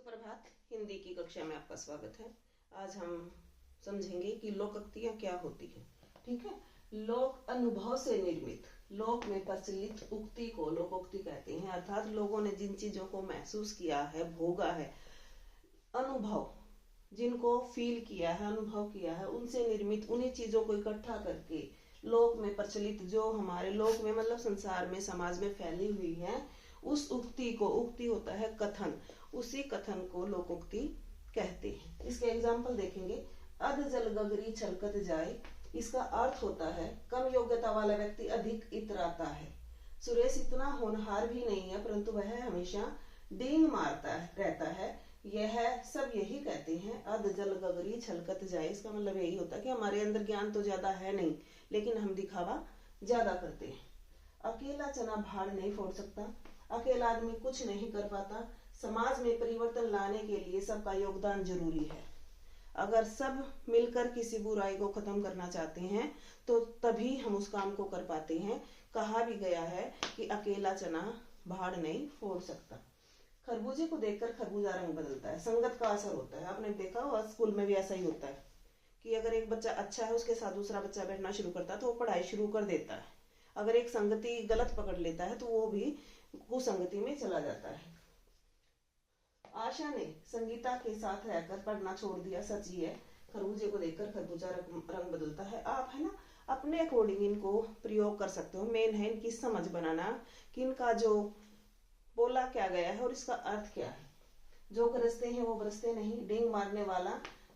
सुप्रभात। हिंदी की कक्षा में आपका स्वागत है। आज हम समझेंगे कि लोकोक्तियां क्या होती हैं। ठीक है। लोक अनुभव से निर्मित, लोक में प्रचलित उक्ति को लोकोक्ति कहते हैं। अर्थात लोगों ने जिन चीजों को महसूस किया है, भोगा है, अनुभव जिनको फील किया है, अनुभव किया है, उनसे निर्मित उन्हीं चीजों को इकट्ठा करके लोक में प्रचलित, जो हमारे लोक में मतलब संसार में, समाज में फैली हुई है, उस उक्ति को, उक्ति होता है कथन, उसी कथन को लोकोक्ति कहते हैं। इसके एग्जाम्पल देखेंगे। अध जल गगरी छलकत जाए, इसका अर्थ होता है कम योग्यता वाला व्यक्ति अधिक इतराता है। सुरेश इतना होनहार भी नहीं है, परंतु वह हमेशा डींग मारता रहता है। यह सब यही कहते हैं, अध जल गगरी छलकत जाए। इसका मतलब यही होता है कि हमारे अंदर ज्ञान तो ज्यादा है नहीं, लेकिन हम दिखावा ज्यादा करते हैं। अकेला चना भाड़ नहीं फोड़ सकता, अकेला आदमी कुछ नहीं कर पाता। समाज में परिवर्तन लाने के लिए सबका योगदान जरूरी है। अगर सब मिलकर किसी बुराई को खत्म करना चाहते हैं तो तभी हम उस काम को कर पाते हैं। कहा भी गया है कि अकेला चना भाड़ नहीं फोड़ सकता। खरबूजे को देखकर खरबूजा रंग बदलता है, संगत का असर होता है। आपने देखा होगा, स्कूल में भी ऐसा ही होता है कि अगर एक बच्चा अच्छा है, उसके साथ दूसरा बच्चा बैठना शुरू करता है तो वो पढ़ाई शुरू कर देता है। अगर एक संगति गलत पकड़ लेता है तो वो भी कुसंगति में चला जाता है। आशा ने संगीता के साथ रहकर पढ़ना छोड़ दिया, सच ही है। खरबूजे को देखकर खरबूजा रंग बदलता है। आप है ना अपने अकॉर्डिंग इनको प्रयोग कर सकते हो। मेन है इनकी समझ बनाना कि इनका जो बोला क्या गया है और इसका अर्थ क्या है। जो गरजते हैं वो बरसते नहीं, डींग मारने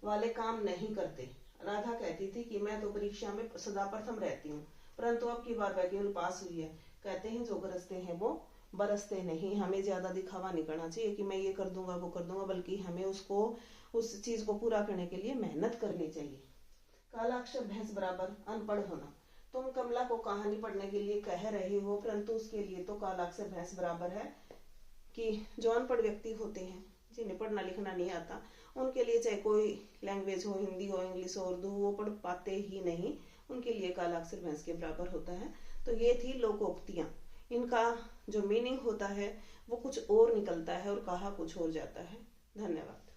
वाले काम नहीं करते। राधा कहती थी कि मैं तो परीक्षा में सदा प्रथम रहती हूँ, परंतु अब की बार वह केवल पास हुई है। कहते हैं जो गरजते हैं वो बरसते नहीं। हमें ज्यादा दिखावा नहीं करना चाहिए कि मैं ये कर दूंगा वो कर दूंगा, बल्कि हमें उस चीज को पूरा करने के लिए मेहनत करनी चाहिए। काला अक्षर भैंस बराबर अनपढ़ होना। तुम कमला को कहानी पढ़ने के लिए कह रहे हो, परंतु उसके लिए तो काला अक्षर भैंस बराबर है कि जो अनपढ़ व्यक्ति होते हैं, जिन्हें पढ़ना लिखना नहीं आता, उनके लिए चाहे कोई लैंग्वेज हो, हिंदी हो, इंग्लिश हो, उर्दू, वो पढ़ पाते ही नहीं, उनके लिए काला अक्षर भैंस के बराबर होता है। तो ये थी लोकोक्तियां। इनका जो मीनिंग होता है वो कुछ और निकलता है और कहा कुछ और जाता है। धन्यवाद।